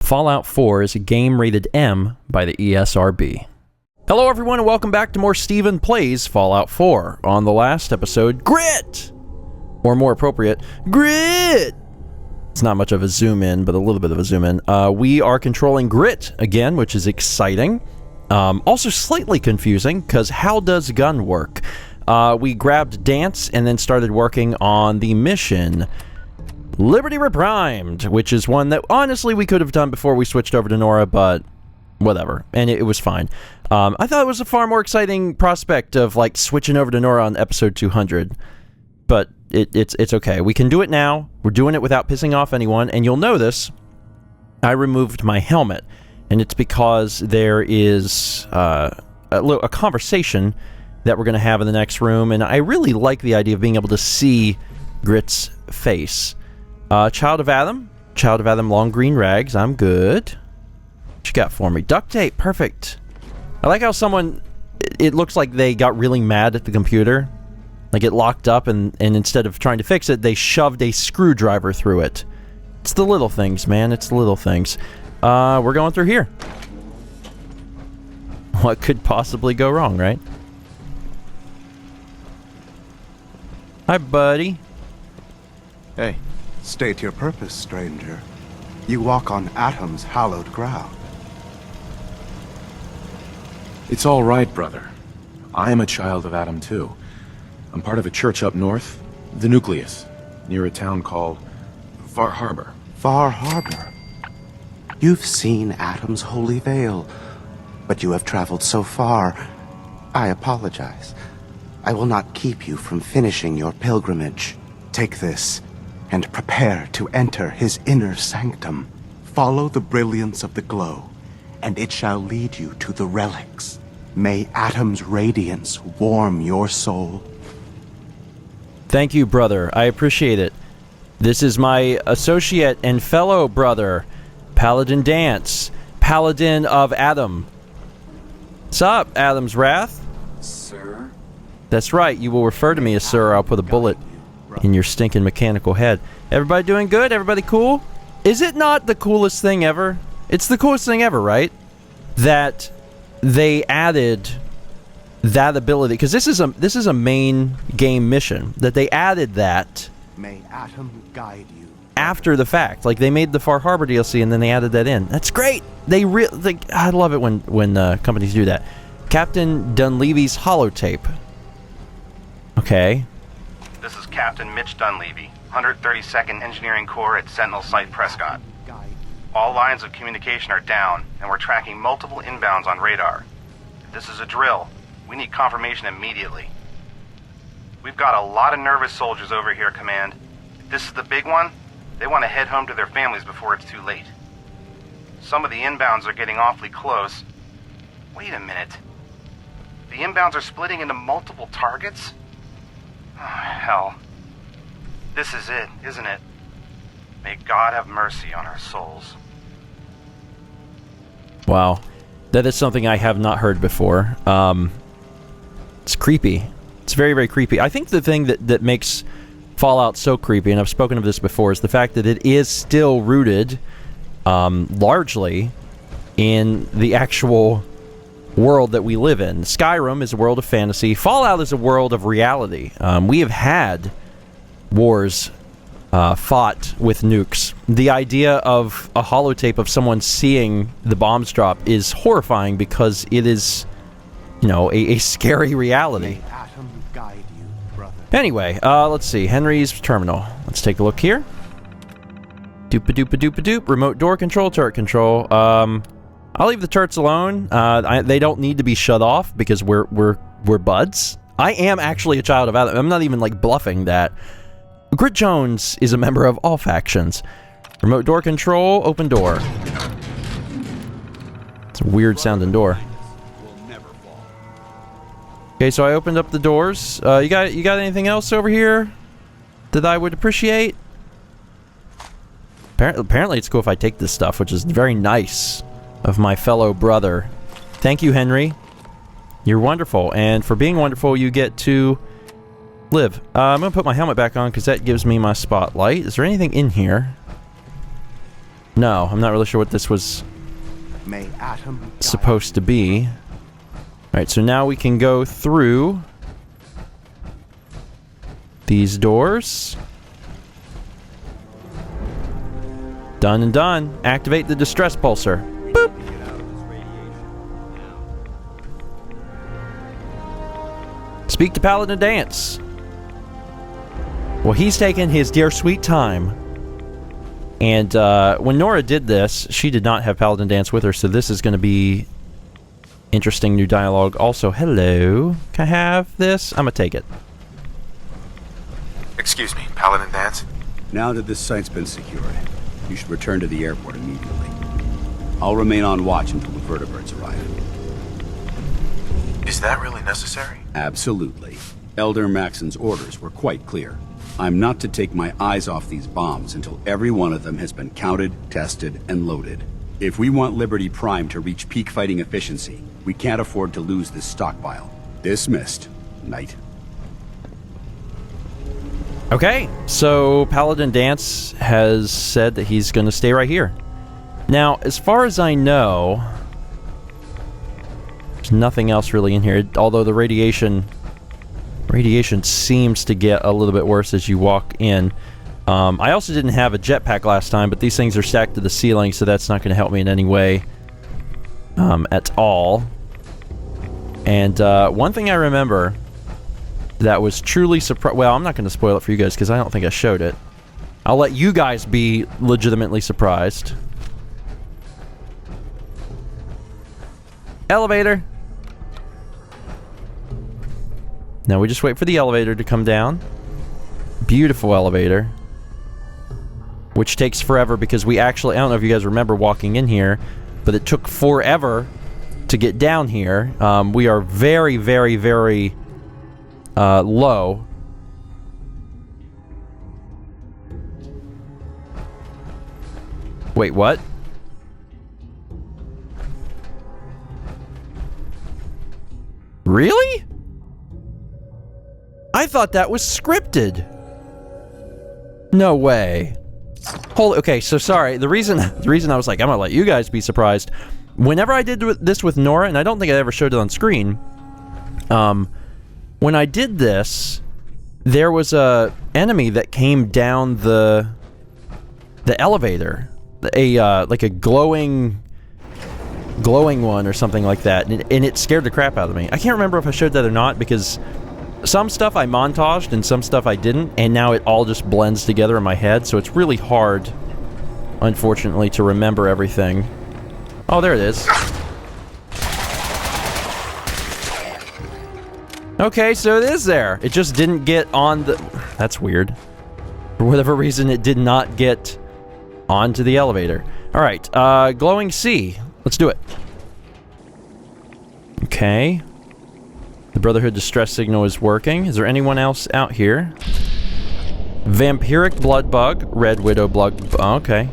Fallout 4 is a game rated M by the ESRB. Hello everyone and welcome back to more Stephen Plays Fallout 4. On the last episode, Grit! Or more appropriate, Grit! It's not much of a zoom in, but a little bit of a zoom in. We are controlling Grit again, which is exciting. Also slightly confusing, because how does gun work? We grabbed Dance and then started working on the mission Liberty Reprimed, which is one that honestly we could have done before we switched over to Nora, but whatever, and it was fine. I thought it was a far more exciting prospect of like switching over to Nora on episode 200, but it's okay. We can do it now. We're doing it without pissing off anyone, and you'll notice I removed my helmet, and it's because there is a conversation that we're going to have in the next room, and I really like the idea of being able to see Grit's face. Child of Adam, long green rags, I'm good. What you got for me? Duct tape, perfect. I like how it looks like they got really mad at the computer. Like it locked up and instead of trying to fix it, they shoved a screwdriver through it. It's the little things, man, it's the little things. We're going through here. What could possibly go wrong, right? Hi, buddy. Hey. State your purpose, stranger. You walk on Atom's hallowed ground. It's all right, brother. I am a child of Atom, too. I'm part of a church up north, the Nucleus, near a town called Far Harbor. Far Harbor? You've seen Atom's holy veil, but you have traveled so far. I apologize. I will not keep you from finishing your pilgrimage. Take this, and prepare to enter his inner sanctum. Follow the brilliance of the glow, and it shall lead you to the relics. May Atom's radiance warm your soul. Thank you, brother. I appreciate it. This is my associate and fellow brother, Paladin Dance, Paladin of Adam. What's up, Adam's Wrath? Sir? That's right, you will refer to me as sir, or I'll put a bullet in your stinking mechanical head. Everybody doing good? Everybody cool? Is it not the coolest thing ever? It's the coolest thing ever, right? That they added that ability, because this is a main game mission, that they added that. May Atom guide you. After the fact. Like, they made the Far Harbor DLC and then they added that in. That's great! I love it when companies do that. Captain Dunleavy's holotape. Okay. This is Captain Mitch Dunleavy, 132nd Engineering Corps at Sentinel Site Prescott. All lines of communication are down, and we're tracking multiple inbounds on radar. If this is a drill, we need confirmation immediately. We've got a lot of nervous soldiers over here, Command. If this is the big one, they want to head home to their families before it's too late. Some of the inbounds are getting awfully close. Wait a minute. The inbounds are splitting into multiple targets? Oh, hell. This is it, isn't it? May God have mercy on our souls. Wow. That is something I have not heard before. It's creepy. It's very, very creepy. I think the thing that makes Fallout so creepy, and I've spoken of this before, is the fact that it is still rooted largely in the actual world that we live in. Skyrim is a world of fantasy. Fallout is a world of reality. We have had wars fought with nukes. The idea of a holotape of someone seeing the bombs drop is horrifying because it is, you know, a scary reality. May Atom guide you, brother. Anyway, let's see. Henry's terminal. Let's take a look here. Doop-a-doop-a-doop-a-doop. Remote door control, turret control. I'll leave the turrets alone. They don't need to be shut off because we're buds. I am actually a child of Adam. I'm not even like bluffing that. Grit Jones is a member of all factions. Remote door control, open door. It's a weird sounding door. Okay, so I opened up the doors. You got anything else over here that I would appreciate? Apparently it's cool if I take this stuff, which is very nice of my fellow brother. Thank you, Henry. You're wonderful, and for being wonderful, you get to live. I'm gonna put my helmet back on because that gives me my spotlight. Is there anything in here? No, I'm not really sure what this was May Atom supposed to be. Alright, so now we can go through these doors. Done and done. Activate the distress pulsar. Boop. Speak to Paladin Dance. Well, he's taken his dear sweet time. And when Nora did this, she did not have Paladin Dance with her, so this is going to be interesting new dialogue. Also, hello. Can I have this? I'm going to take it. Excuse me, Paladin Dance? Now that this site's been secured, you should return to the airport immediately. I'll remain on watch until the vertebrates arrive. Is that really necessary? Absolutely. Elder Maxson's orders were quite clear. I'm not to take my eyes off these bombs until every one of them has been counted, tested, and loaded. If we want Liberty Prime to reach peak fighting efficiency, we can't afford to lose this stockpile. Dismissed, Knight. Okay, so Paladin Dance has said that he's going to stay right here. Now, as far as I know, there's nothing else really in here, although the radiation seems to get a little bit worse as you walk in. I also didn't have a jetpack last time, but these things are stacked to the ceiling, so that's not going to help me in any way at all. And one thing I remember that was truly surprising... Well, I'm not going to spoil it for you guys because I don't think I showed it. I'll let you guys be legitimately surprised. Elevator! Now we just wait for the elevator to come down. Beautiful elevator. Which takes forever because we actually... I don't know if you guys remember walking in here, but it took forever to get down here. We are very, very, very low. Wait, what? Really? I thought that was scripted. No way. Holy, okay, so sorry. The reason I was like, I'm gonna let you guys be surprised. Whenever I did this with Nora, and I don't think I ever showed it on screen, when I did this, there was a enemy that came down the elevator, like a glowing one or something like that, and it scared the crap out of me. I can't remember if I showed that or not because some stuff I montaged and some stuff I didn't, and now it all just blends together in my head, so it's really hard, unfortunately, to remember everything. Oh, there it is. Okay, so it is there. It just didn't get on the... That's weird. For whatever reason, it did not get onto the elevator. Alright, glowing sea. Let's do it. Okay. The Brotherhood distress signal is working. Is there anyone else out here? Vampiric blood bug. Red widow blood... Okay.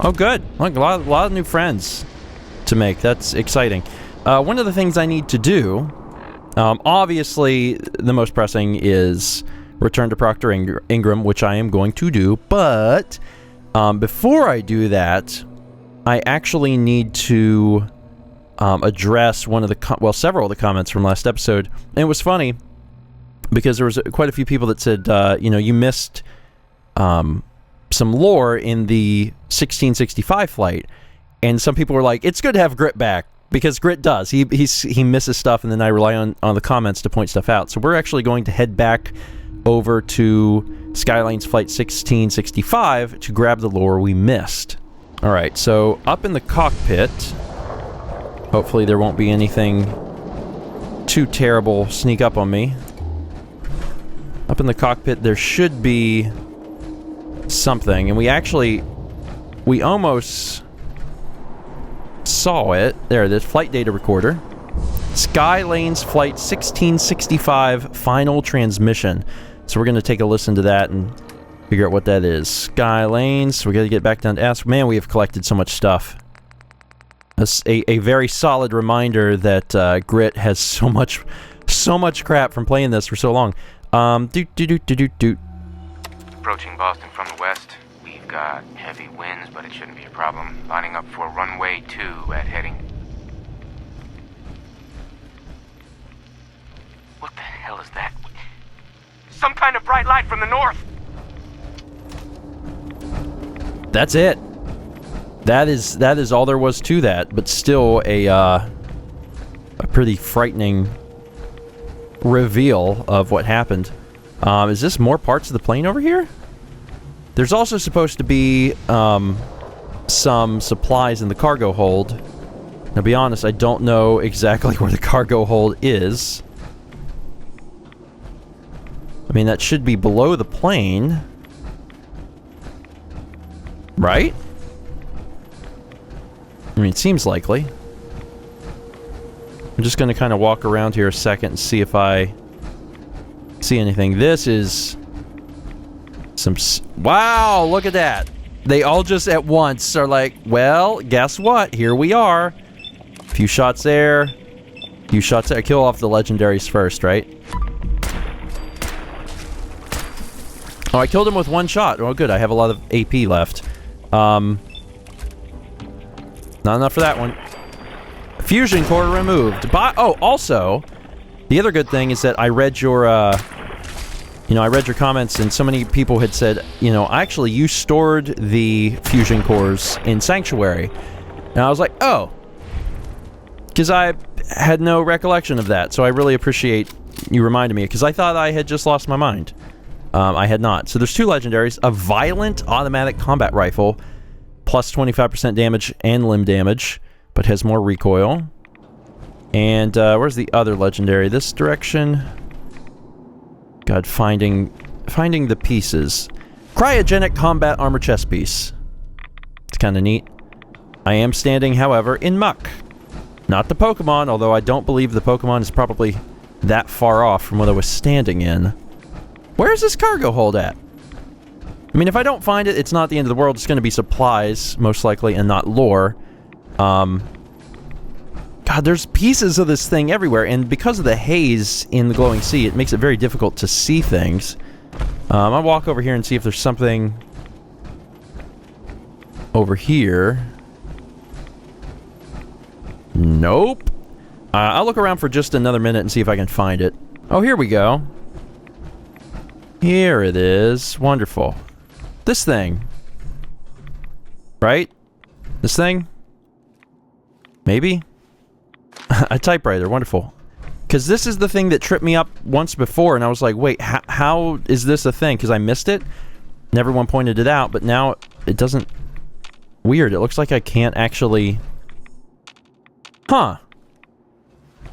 Oh, good. Look, a lot of new friends to make. That's exciting. One of the things I need to do... obviously, the most pressing is return to Proctor Ingram, which I am going to do, but before I do that, I actually need to address one of the several of the comments from last episode. And it was funny because there was quite a few people that said, you know, you missed some lore in the 1665 flight, and some people were like, it's good to have Grit back. Because Grit does. He misses stuff, and then I rely on the comments to point stuff out. So we're actually going to head back over to Skylanes Flight 1665 to grab the lore we missed. Alright, so up in the cockpit, hopefully there won't be anything too terrible sneak up on me. Up in the cockpit there should be something, and we almost... saw it. There it is. Flight data recorder. Skylanes Flight 1665 final transmission. So we're going to take a listen to that and figure out what that is. Skylanes. So we got to get back down to ask. Man, we have collected so much stuff. That's a very solid reminder that Grit has so much crap from playing this for so long. Approaching Boston from the west. We've got heavy winds, but it shouldn't be a problem. Lining up for runway 2 at heading. What the hell is that? Some kind of bright light from the north! That's it. That is all there was to that, but still a pretty frightening reveal of what happened. Is this more parts of the plane over here? There's also supposed to be some supplies in the cargo hold. Now, to be honest, I don't know exactly where the cargo hold is. I mean, that should be below the plane. Right? I mean, it seems likely. I'm just going to kind of walk around here a second and see if I see anything. This is some... Wow, look at that. They all just at once are like, well, guess what? Here we are. A few shots there. A few shots there. Kill off the legendaries first, right? Oh, I killed him with one shot. Oh, good. I have a lot of AP left. Not enough for that one. Fusion core removed. Oh, also, the other good thing is that I read your, I read your comments, and so many people had said, actually, you stored the fusion cores in Sanctuary. And I was like, oh. Because I had no recollection of that, so I really appreciate you reminding me, because I thought I had just lost my mind. I had not. So there's 2 legendaries. A violent automatic combat rifle, plus 25% damage and limb damage, but has more recoil. And where's the other legendary? This direction. God, finding the pieces. Cryogenic combat armor chest piece. It's kind of neat. I am standing, however, in muck. Not the Pokemon, although I don't believe the Pokemon is probably that far off from what I was standing in. Where's this cargo hold at? I mean, if I don't find it, it's not the end of the world. It's going to be supplies, most likely, and not lore. God, there's pieces of this thing everywhere, and because of the haze in the glowing sea, it makes it very difficult to see things. I'll walk over here and see if there's something over here. Nope. I'll look around for just another minute and see if I can find it. Oh, here we go. Here it is. Wonderful. This thing. Right? This thing? Maybe? A typewriter. Wonderful. Because this is the thing that tripped me up once before, and I was like, wait, how is this a thing? Because I missed it. And everyone pointed it out, but now it doesn't... Weird. It looks like I can't actually... Huh.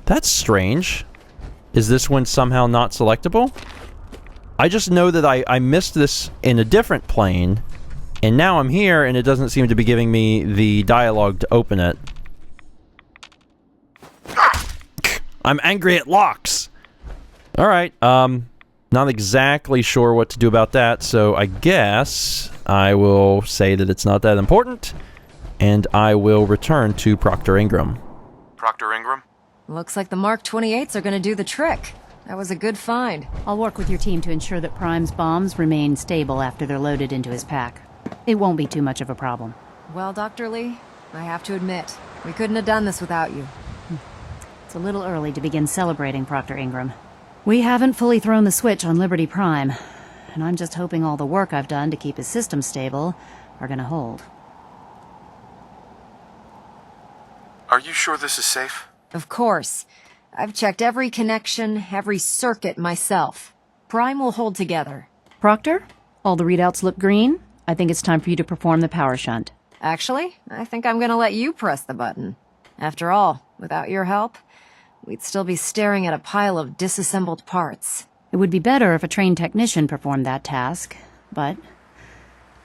That's strange. Is this one somehow not selectable? I just know that I missed this in a different plane, and now I'm here, and it doesn't seem to be giving me the dialogue to open it. I'm angry at locks! Alright, not exactly sure what to do about that, so I guess I will say that it's not that important, and I will return to Proctor Ingram. Proctor Ingram? Looks like the Mark 28s are gonna do the trick. That was a good find. I'll work with your team to ensure that Prime's bombs remain stable after they're loaded into his pack. It won't be too much of a problem. Well, Dr. Lee, I have to admit, we couldn't have done this without you. It's a little early to begin celebrating, Proctor Ingram. We haven't fully thrown the switch on Liberty Prime, and I'm just hoping all the work I've done to keep his system stable are gonna hold. Are you sure this is safe? Of course. I've checked every connection, every circuit myself. Prime will hold together. Proctor, all the readouts look green. I think it's time for you to perform the power shunt. Actually, I think I'm gonna let you press the button. After all, without your help, we'd still be staring at a pile of disassembled parts. It would be better if a trained technician performed that task, but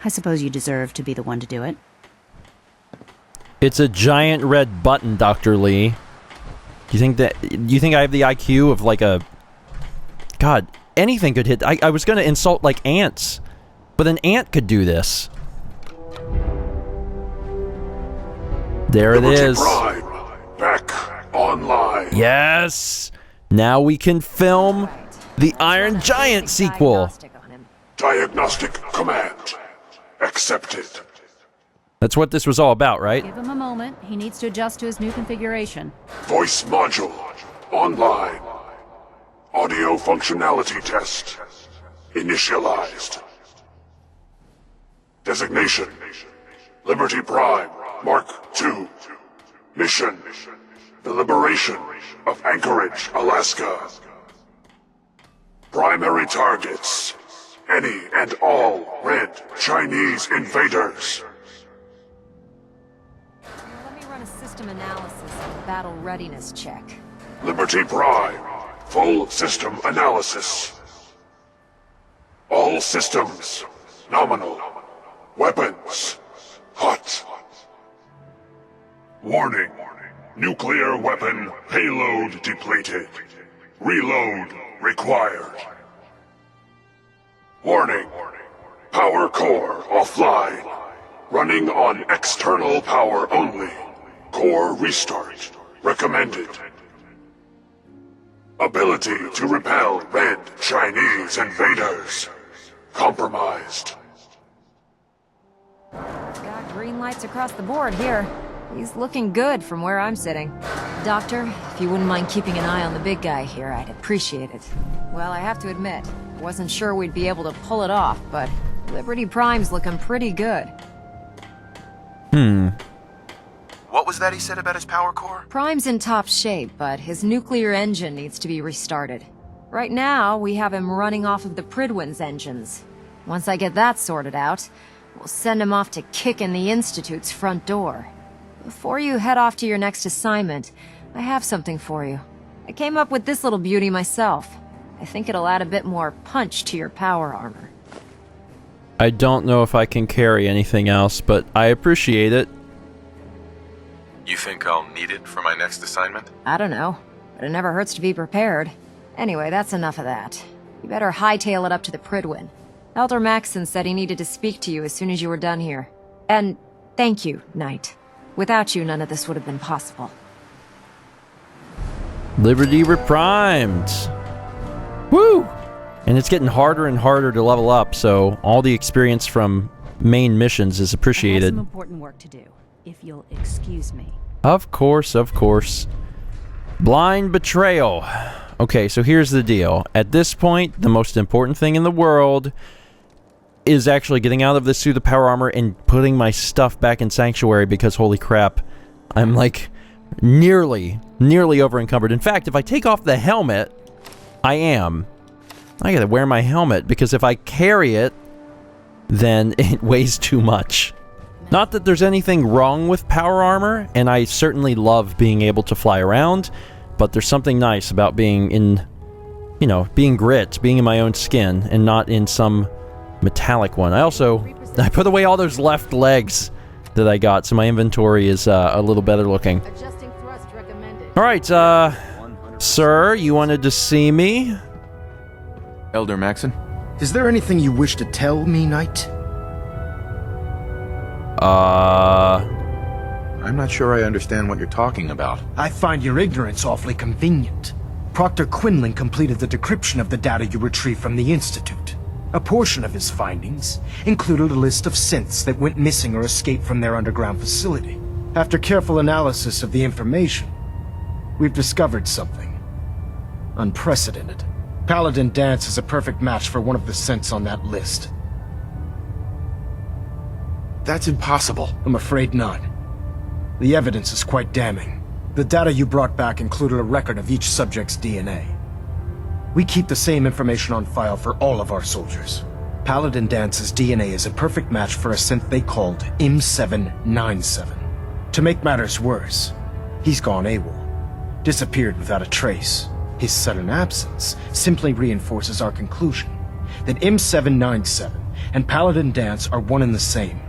I suppose you deserve to be the one to do it. It's a giant red button, Dr. Lee. Do you think I have the IQ of like a... God, anything could hit... I was gonna insult like ants, but an ant could do this. There it is. Prime, back online. Yes! Now we can film the Iron Giant sequel. Diagnostic command. accepted. That's what this was all about, right? Give him a moment. He needs to adjust to his new configuration. Voice module online. Audio functionality test initialized. Designation: Liberty Prime Mark II. Mission: the liberation of Anchorage, Alaska. Primary targets: any and all red Chinese invaders. Let me run a system analysis and battle readiness check. Liberty Prime, full system analysis. All systems, nominal. Weapons, hot. Warning, nuclear weapon payload depleted. Reload required. Warning, power core offline. Running on external power only. Core restart recommended. Ability to repel red Chinese invaders compromised. Got green lights across the board here. He's looking good from where I'm sitting. Doctor, if you wouldn't mind keeping an eye on the big guy here, I'd appreciate it. Well, I have to admit, I wasn't sure we'd be able to pull it off, but Liberty Prime's looking pretty good. What was that he said about his power core? Prime's in top shape, but his nuclear engine needs to be restarted. Right now, we have him running off of the Pridwin's engines. Once I get that sorted out, we'll send him off to kick in the Institute's front door. Before you head off to your next assignment, I have something for you. I came up with this little beauty myself. I think it'll add a bit more punch to your power armor. I don't know if I can carry anything else, but I appreciate it. You think I'll need it for my next assignment? I don't know, but it never hurts to be prepared. Anyway, that's enough of that. You better hightail it up to the Pridwin. Elder Maxson said he needed to speak to you as soon as you were done here. And thank you, Knight. Without you, none of this would have been possible. Liberty Reprimed. Woo! And it's getting harder and harder to level up, so all the experience from main missions is I have appreciated. some important work to do, if you'll excuse me. Of course, of course. Blind betrayal. Okay, so here's the deal. At this point, the most important thing in the world is actually getting out of this suit of power armor and putting my stuff back in Sanctuary, because holy crap, I'm like nearly over encumbered. In fact, if I take off the helmet, I gotta wear my helmet, because if I carry it, then it weighs too much. Not that there's anything wrong with power armor, and I certainly love being able to fly around, but there's something nice about being in, you know, being grit, being in my own skin, and not in some metallic one. I put away all those left legs that I got, so my inventory is a little better looking. Alright, sir, you wanted to see me? Elder Maxson? Is there anything you wish to tell me, Knight? I'm not sure I understand what you're talking about. I find your ignorance awfully convenient. Proctor Quinlan completed the decryption of the data you retrieved from the Institute. A portion of his findings included a list of synths that went missing or escaped from their underground facility. After careful analysis of the information, we've discovered something unprecedented. Paladin Dance is a perfect match for one of the synths on that list. That's impossible. I'm afraid not. The evidence is quite damning. The data you brought back included a record of each subject's DNA. We keep the same information on file for all of our soldiers. Paladin Dance's DNA is a perfect match for a synth they called M797. To make matters worse, he's gone AWOL, disappeared without a trace. His sudden absence simply reinforces our conclusion that M797 and Paladin Dance are one and the same.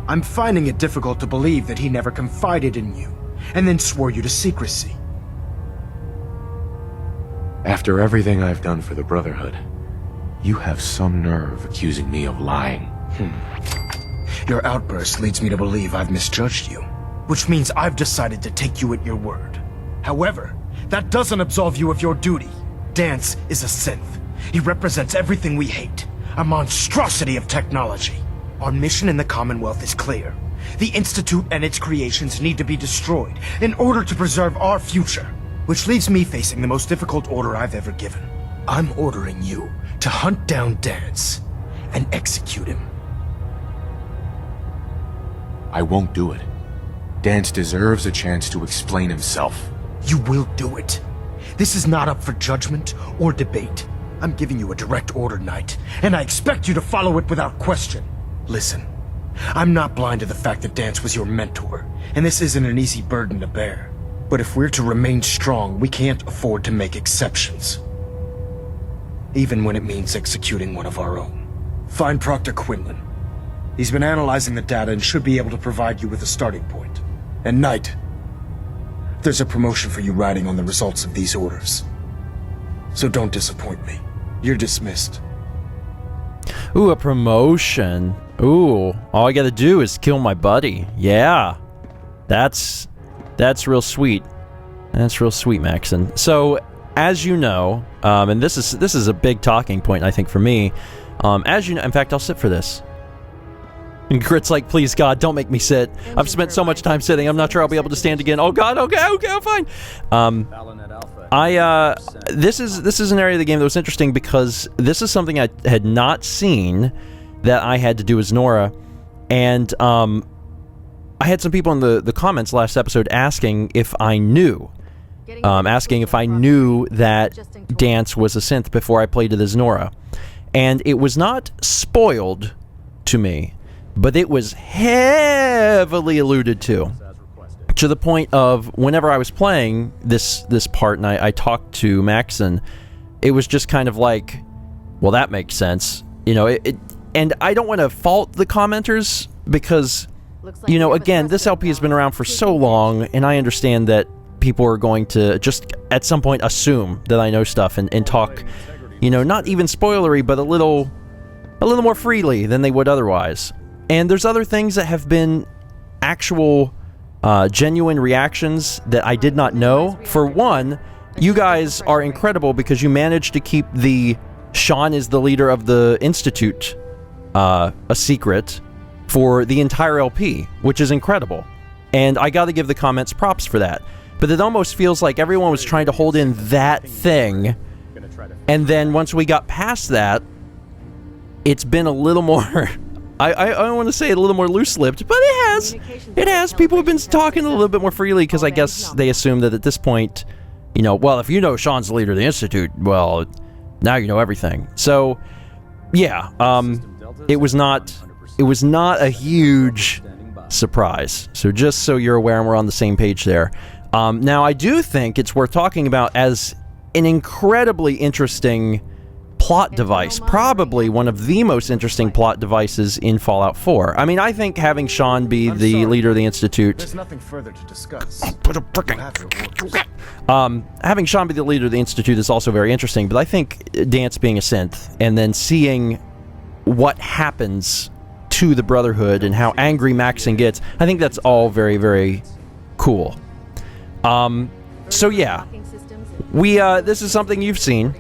I'm finding it difficult to believe that he never confided in you, and then swore you to secrecy. After everything I've done for the Brotherhood, you have some nerve accusing me of lying. Your outburst leads me to believe I've misjudged you, which means I've decided to take you at your word. However, that doesn't absolve you of your duty. Dance is a synth. He represents everything we hate, a monstrosity of technology. Our mission in the Commonwealth is clear. The Institute and its creations need to be destroyed in order to preserve our future. Which leaves me facing the most difficult order I've ever given. I'm ordering you to hunt down Dance and execute him. I won't do it. Dance deserves a chance to explain himself. You will do it. This is not up for judgment or debate. I'm giving you a direct order, Knight, and I expect you to follow it without question. Listen, I'm not blind to the fact that Dance was your mentor, and this isn't an easy burden to bear. But if we're to remain strong, we can't afford to make exceptions. Even when it means executing one of our own. Find Proctor Quinlan. He's been analyzing the data and should be able to provide you with a starting point. And Knight, there's a promotion for you riding on the results of these orders. So don't disappoint me. You're dismissed. Ooh, a promotion. Ooh, all I gotta do is kill my buddy. Yeah. That's real sweet. That's real sweet, Maxson. So, as you know, and this is a big talking point, I think, for me. As you know, in fact, I'll sit for this. And Grit's like, please, God, don't make me sit. I've spent so much time sitting. I'm not sure I'll be able to stand again. Oh, God, okay, I'm fine. This is an area of the game that was interesting because this is something I had not seen that I had to do as Nora. And, I had some people in the comments last episode asking if I knew. That Dance was a synth before I played it as Nora. And it was not spoiled to me, but it was heavily alluded to the point of whenever I was playing this part and I talked to Maxson, it was just kind of like, well, that makes sense. You know, and I don't want to fault the commenters because, you know, again, this LP has been around for so long, and I understand that people are going to just at some point assume that I know stuff and talk, you know, not even spoilery, but a little more freely than they would otherwise. And there's other things that have been actual, genuine reactions that I did not know. For one, you guys are incredible because you managed to keep the Sean is the leader of the Institute a secret for the entire LP, which is incredible. And I gotta give the comments props for that. But it almost feels like everyone was trying to hold in that thing, and then once we got past that, it's been a little more... I don't want to say it a little more loose-lipped, but it has. It has. People have been talking a little bit more freely because I guess they assume that at this point, you know, well, if you know Sean's the leader of the Institute, well, now you know everything. So, yeah, it was not a huge surprise. So just so you're aware and we're on the same page there. Now, I do think it's worth talking about as an incredibly interesting plot device. Probably one of the most interesting plot devices in Fallout 4. I mean, I think having Sean be the leader of the Institute... There's nothing further to discuss. Having Sean be the leader of the Institute is also very interesting, but I think Dance being a synth, and then seeing what happens to the Brotherhood and how angry Maxson gets, I think that's all very, very cool. So yeah, this is something you've seen,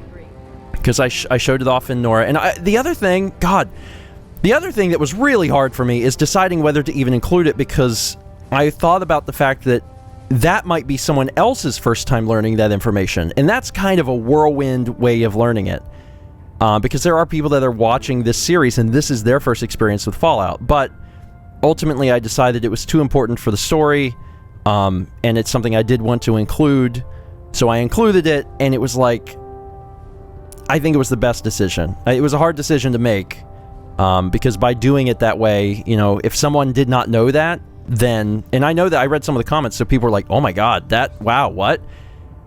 because I showed it off in Nora, and the other thing that was really hard for me is deciding whether to even include it, because I thought about the fact that that might be someone else's first time learning that information, and that's kind of a whirlwind way of learning it, because there are people that are watching this series and this is their first experience with Fallout, but ultimately I decided it was too important for the story, and it's something I did want to include, so I included it, and it was like, I think it was the best decision. It was a hard decision to make, because by doing it that way, you know, if someone did not know that, then, and I know that I read some of the comments, so people were like, oh my god, wow, what?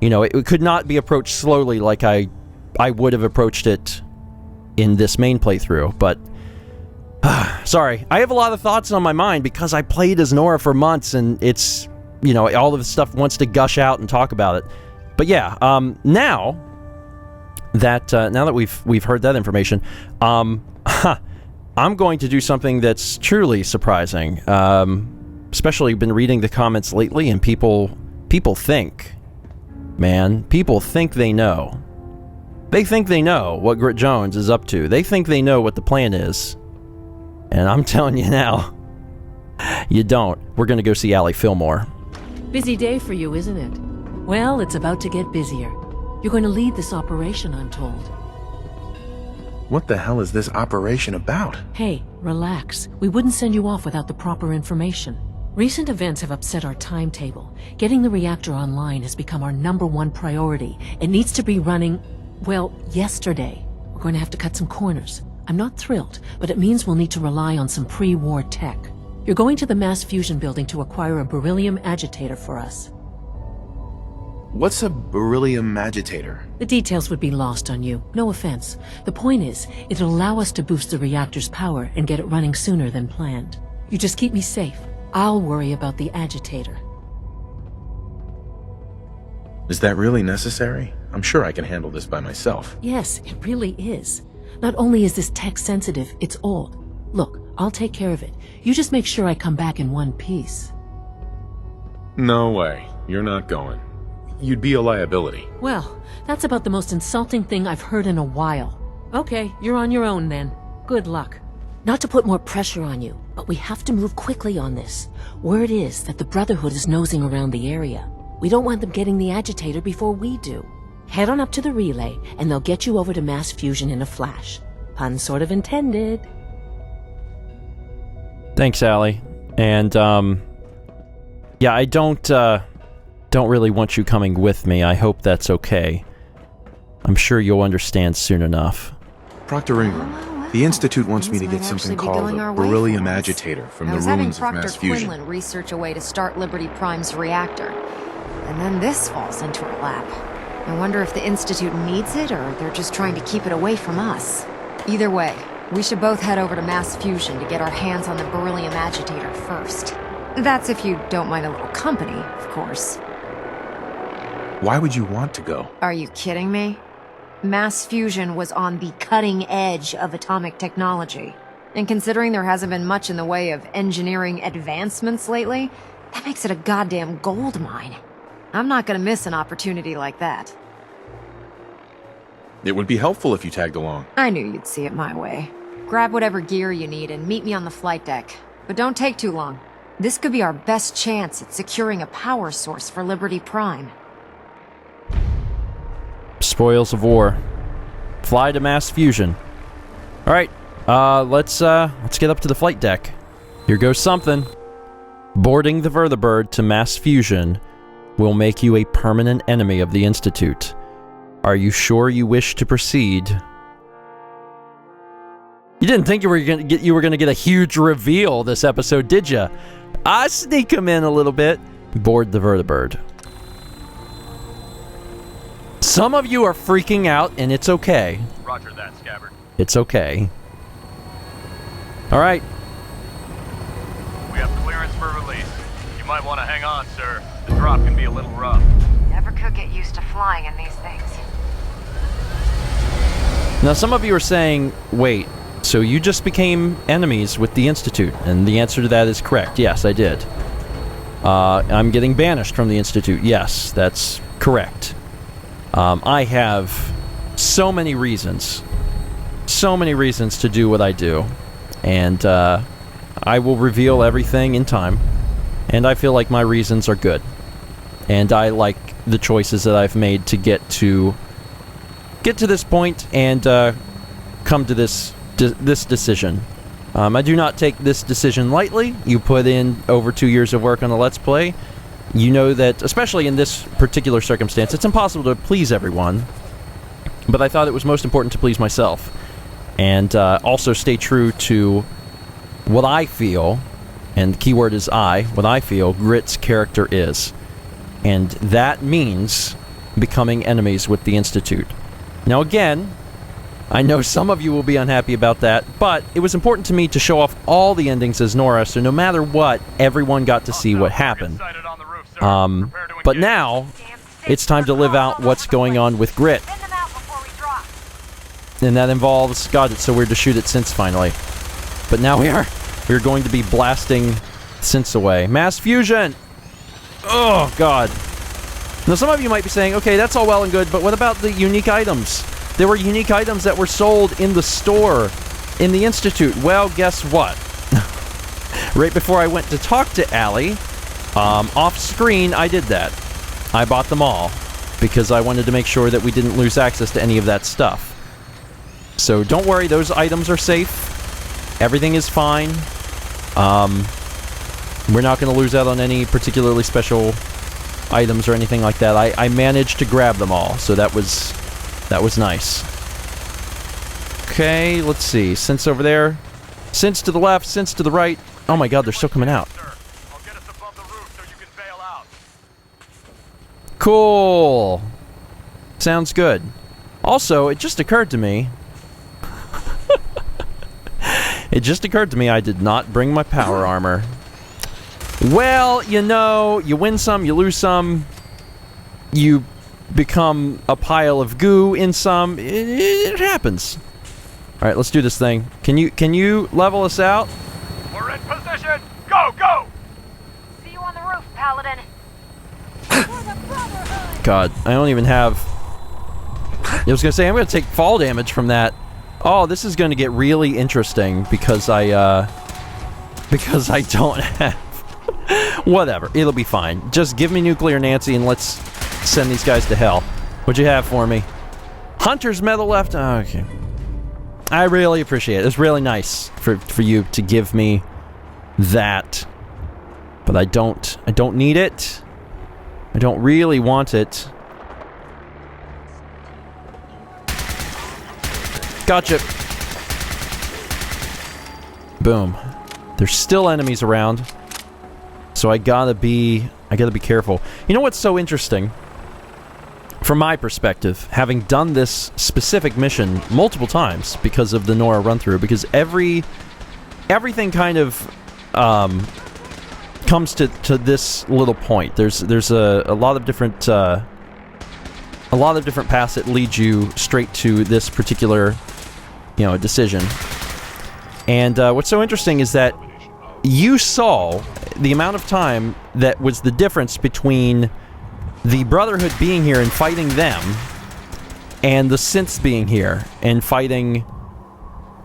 You know, it could not be approached slowly like I would have approached it in this main playthrough, but, sorry, I have a lot of thoughts on my mind because I played as Nora for months, and it's, you know, all of the stuff wants to gush out and talk about it. But yeah, now that we've heard that information, I'm going to do something that's truly surprising. Especially been reading the comments lately, and people think, man, people think they know. They think they know what Grit Jones is up to. They think they know what the plan is. And I'm telling you now, you don't. We're gonna go see Allie Fillmore. Busy day for you, isn't it? Well, it's about to get busier. You're going to lead this operation, I'm told. What the hell is this operation about? Hey, relax. We wouldn't send you off without the proper information. Recent events have upset our timetable. Getting the reactor online has become our #1 priority. It needs to be running, well, yesterday. We're going to have to cut some corners. I'm not thrilled, but it means we'll need to rely on some pre-war tech. You're going to the mass fusion building to acquire a beryllium agitator for us. What's a beryllium agitator? The details would be lost on you. No offense. The point is, it'll allow us to boost the reactor's power and get it running sooner than planned. You just keep me safe. I'll worry about the agitator. Is that really necessary? I'm sure I can handle this by myself. Yes, it really is. Not only is this tech sensitive, it's old. Look, I'll take care of it. You just make sure I come back in one piece. No way. You're not going. You'd be a liability. Well, that's about the most insulting thing I've heard in a while. Okay, you're on your own then. Good luck. Not to put more pressure on you, but we have to move quickly on this. Word is that the Brotherhood is nosing around the area. We don't want them getting the agitator before we do. Head on up to the relay, and they'll get you over to mass fusion in a flash. Pun sort of intended. Thanks, Allie. And, yeah, I don't really want you coming with me. I hope that's okay. I'm sure you'll understand soon enough. Proctor Ingram, the Institute wants me to get something called a beryllium agitator from the ruins of mass fusion. Quinlan research a way to start Liberty Prime's reactor. And then this falls into our lap. I wonder if the Institute needs it, or they're just trying to keep it away from us. Either way, we should both head over to mass fusion to get our hands on the beryllium agitator first. That's if you don't mind a little company, of course. Why would you want to go? Are you kidding me? Mass fusion was on the cutting edge of atomic technology. And considering there hasn't been much in the way of engineering advancements lately, that makes it a goddamn gold mine. I'm not gonna miss an opportunity like that. It would be helpful if you tagged along. I knew you'd see it my way. Grab whatever gear you need and meet me on the flight deck. But don't take too long. This could be our best chance at securing a power source for Liberty Prime. Spoils of war. Fly to mass fusion. All right, let's get up to the flight deck. Here goes something. Boarding the vertibird to mass fusion will make you a permanent enemy of the Institute. Are you sure you wish to proceed? You didn't think you were gonna get a huge reveal this episode, did you? I sneak him in a little bit. Board the vertibird. Some of you are freaking out, and it's okay. Roger that, Scabbard. It's okay. All right. We have clearance for release. You might want to hang on, sir. The drop can be a little rough. Never could get used to flying in these things. Now, some of you are saying, wait, so you just became enemies with the Institute? And the answer to that is correct. Yes, I did. I'm getting banished from the Institute. Yes, that's correct. I have so many reasons to do what I do. And I will reveal everything in time. And I feel like my reasons are good. And I like the choices that I've made to get to this point and come to this decision. I do not take this decision lightly. You put in over 2 years of work on a Let's Play. You know that, especially in this particular circumstance, it's impossible to please everyone. But I thought it was most important to please myself. And also stay true to what I feel, and the keyword is what I feel Grit's character is. And that means becoming enemies with the Institute. Now again, I know some of you will be unhappy about that, but it was important to me to show off all the endings as Nora, so no matter what, everyone got to see what happened. But now, it's time to live out what's going on with Grit. And that involves, God, it's so weird to shoot at synths finally. But now we're going to be blasting synths away. Mass fusion! Oh, God. Now, some of you might be saying, okay, that's all well and good, but what about the unique items? There were unique items that were sold in the store in the Institute. Well, guess what? Right before I went to talk to Allie, off screen, I did that. I bought them all because I wanted to make sure that we didn't lose access to any of that stuff. So don't worry, those items are safe. Everything is fine. We're not going to lose out on any particularly special items or anything like that. I managed to grab them all, so that was nice. Okay, let's see. Synths over there. Synths to the left, synths to the right. Oh my god, they're still coming out. I'll get us above the roof so you can bail out. Cool. Sounds good. Also, it just occurred to me... I did not bring my power armor. Well, you know, you win some, you lose some. You become a pile of goo in some. It happens. All right, let's do this thing. Can you level us out? We're in position. Go, go. See you on the roof, Paladin. God, I don't even have... I was gonna say, I'm gonna take fall damage from that. Oh, this is gonna get really interesting because I don't have... Whatever, it'll be fine. Just give me Nuclear Nancy and let's send these guys to hell. What'd you have for me? Hunter's Medal left? Oh, okay. I really appreciate it. It's really nice for you to give me that. But I don't need it. I don't really want it. Gotcha. Boom. There's still enemies around. So I gotta be careful. You know what's so interesting? From my perspective, having done this specific mission multiple times because of the Nora run-through, because everything kind of comes to this little point. There's a lot of different paths that lead you straight to this particular, decision. And what's so interesting is that you saw the amount of time that was the difference between the Brotherhood being here and fighting them, and the synths being here and fighting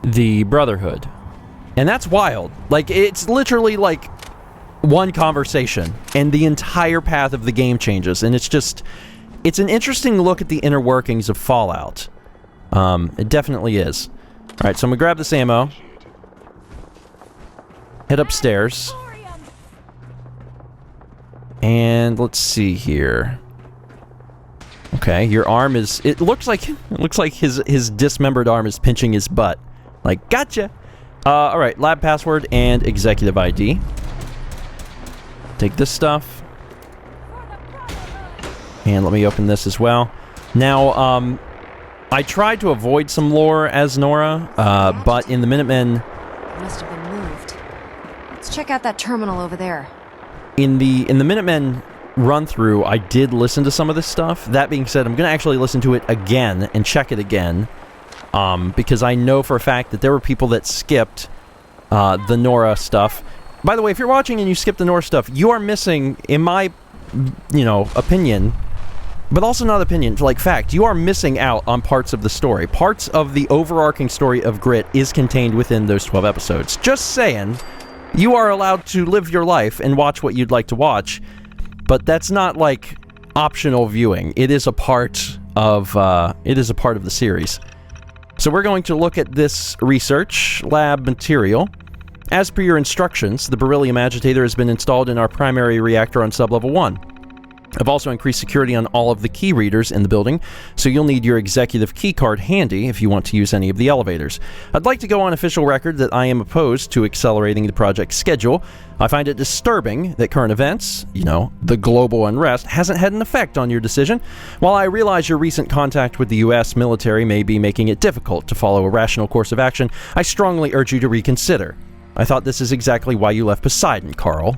the Brotherhood. And that's wild. Like, it's literally like one conversation, and the entire path of the game changes. And it's an interesting look at the inner workings of Fallout. It definitely is. Alright, so I'm gonna grab this ammo. Head upstairs. And let's see here. Okay, your arm is... It looks like his dismembered arm is pinching his butt. Like, gotcha! Alright, lab password and executive ID. Take this stuff. And let me open this as well. Now, I tried to avoid some lore as Nora, but in the Minutemen... Must have been moved. Let's check out that terminal over there. In the Minutemen run-through, I did listen to some of this stuff. That being said, I'm going to actually listen to it again and check it again, because I know for a fact that there were people that skipped the Nora stuff. By the way, if you're watching and you skip the Nora stuff, you are missing, in my, opinion, but also not opinion, like fact, you are missing out on parts of the story. Parts of the overarching story of Grit is contained within those 12 episodes. Just saying, you are allowed to live your life and watch what you'd like to watch, but that's not like optional viewing. It is a part of the series. So we're going to look at this research lab material. As per your instructions, the beryllium agitator has been installed in our primary reactor on sublevel 1. I've also increased security on all of the key readers in the building, so you'll need your executive key card handy if you want to use any of the elevators. I'd like to go on official record that I am opposed to accelerating the project schedule. I find it disturbing that current events, the global unrest, hasn't had an effect on your decision. While I realize your recent contact with the US military may be making it difficult to follow a rational course of action, I strongly urge you to reconsider. I thought this is exactly why you left Poseidon, Carl.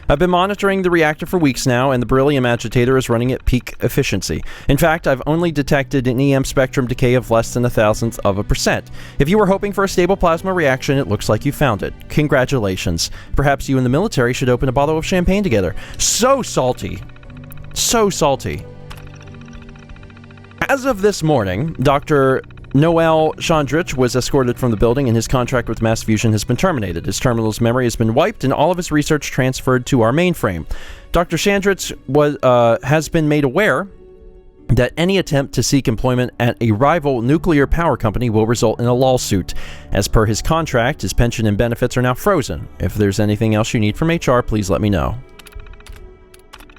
I've been monitoring the reactor for weeks now, and the beryllium agitator is running at peak efficiency. In fact, I've only detected an EM spectrum decay of less than 0.001%. If you were hoping for a stable plasma reaction, it looks like you found it. Congratulations. Perhaps you and the military should open a bottle of champagne together. So salty. So salty. As of this morning, Dr. Noel Chandrich was escorted from the building, and his contract with Mass Fusion has been terminated. His terminal's memory has been wiped, and all of his research transferred to our mainframe. Dr. Chandrich has been made aware that any attempt to seek employment at a rival nuclear power company will result in a lawsuit. As per his contract, his pension and benefits are now frozen. If there's anything else you need from HR, please let me know.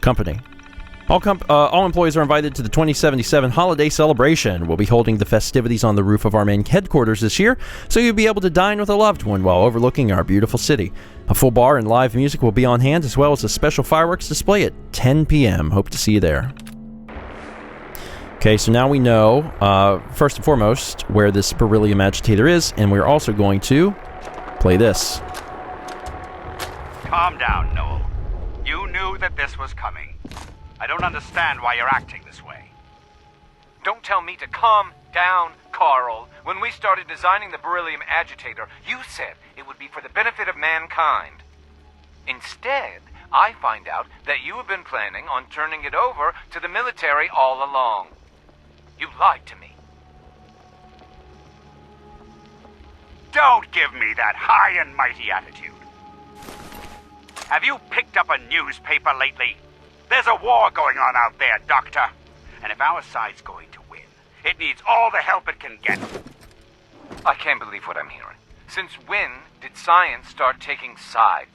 Company. All employees are invited to the 2077 holiday celebration. We'll be holding the festivities on the roof of our main headquarters this year, so you'll be able to dine with a loved one while overlooking our beautiful city. A full bar and live music will be on hand, as well as a special fireworks display at 10 p.m. Hope to see you there. Okay, so now we know, first and foremost, where this beryllium agitator is, and we're also going to play this. Calm down, Noel. You knew that this was coming. I don't understand why you're acting this way. Don't tell me to calm down, Carl. When we started designing the beryllium agitator, you said it would be for the benefit of mankind. Instead, I find out that you have been planning on turning it over to the military all along. You lied to me. Don't give me that high and mighty attitude. Have you picked up a newspaper lately? There's a war going on out there, Doctor. And if our side's going to win, it needs all the help it can get. I can't believe what I'm hearing. Since when did science start taking sides?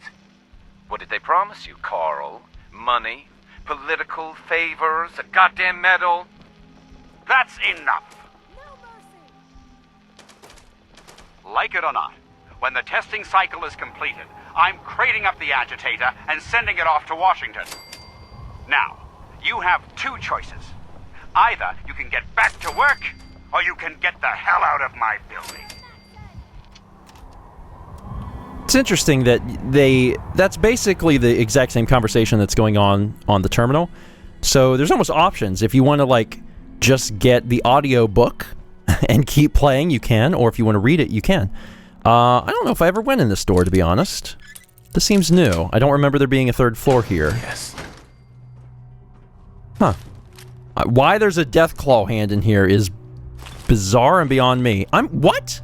What did they promise you, Carl? Money? Political favors? A goddamn medal? That's enough. Like it or not, when the testing cycle is completed, I'm crating up the agitator and sending it off to Washington. Now, you have two choices. Either you can get back to work, or you can get the hell out of my building. It's interesting that that's basically the exact same conversation that's going on the terminal. So there's almost options. If you want to, like, just get the audio book and keep playing, you can. Or if you want to read it, you can. I don't know if I ever went in this door, to be honest. This seems new. I don't remember there being a third floor here. Yes. Huh. Why there's a Deathclaw hand in here is bizarre and beyond me. What?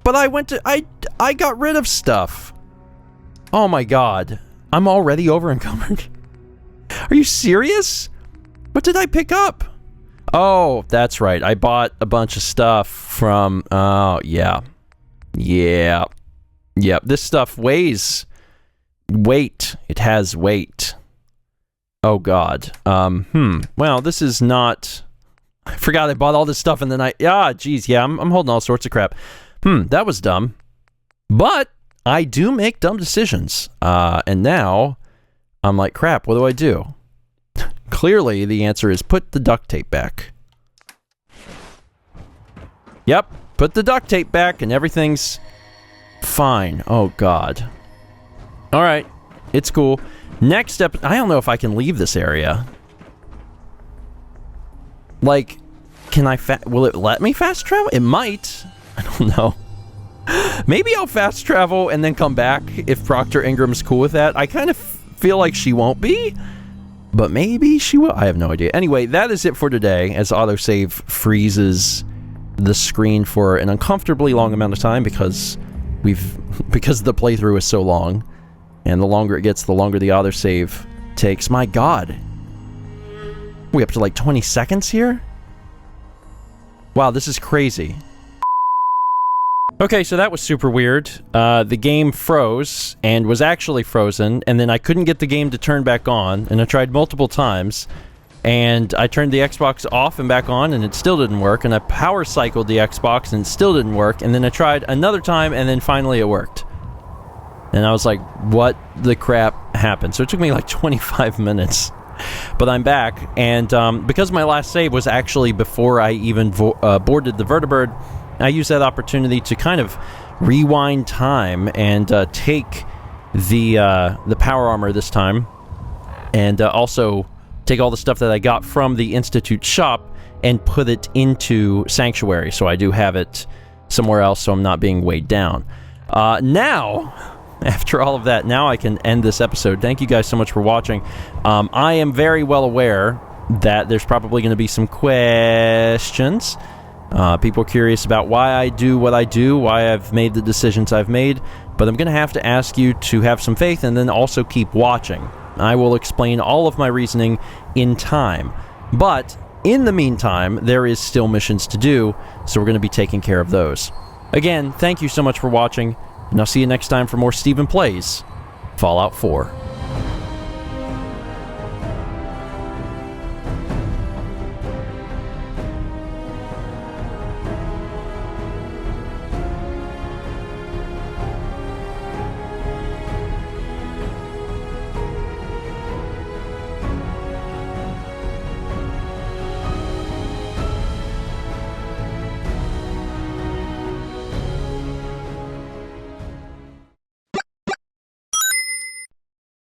But I got rid of stuff. Oh my god. I'm already over encumbered. Are you serious? What did I pick up? Oh, that's right. I bought a bunch of stuff from... Oh, yeah. Yeah. Yep, this stuff weighs... Weight. It has weight. Oh, God. Well, this is not... I forgot I bought all this stuff in the night. Ah, geez, yeah, I'm holding all sorts of crap. That was dumb. But I do make dumb decisions. And now, I'm like, crap, what do? Clearly, the answer is put the duct tape back. Yep, put the duct tape back and everything's fine. Oh, God. Alright, it's cool. Next step, I don't know if I can leave this area. Like, can I will it let me fast travel? It might. I don't know. Maybe I'll fast travel and then come back if Proctor Ingram's cool with that. I kind of feel like she won't be, but maybe she will. I have no idea. Anyway, that is it for today, as autosave freezes the screen for an uncomfortably long amount of time because the playthrough is so long. And the longer it gets, the longer the autosave takes. My god. We up to like 20 seconds here? Wow, this is crazy. Okay, so that was super weird. The game froze, and was actually frozen, and then I couldn't get the game to turn back on, and I tried multiple times, and I turned the Xbox off and back on, and it still didn't work, and I power cycled the Xbox, and it still didn't work, and then I tried another time, and then finally it worked. And I was like, what the crap happened? So it took me like 25 minutes. But I'm back, and because my last save was actually before I even boarded the Vertibird, I used that opportunity to kind of rewind time and take the power armor this time, and also take all the stuff that I got from the Institute shop and put it into Sanctuary, so I do have it somewhere else so I'm not being weighed down. Now... After all of that, now I can end this episode. Thank you guys so much for watching. I am very well aware that there's probably going to be some questions, People are curious about why I do what I do, why I've made the decisions I've made, but I'm going to have to ask you to have some faith and then also keep watching. I will explain all of my reasoning in time. But in the meantime, there is still missions to do, so we're going to be taking care of those. Again, thank you so much for watching, and I'll see you next time for more Stephen Plays Fallout 4.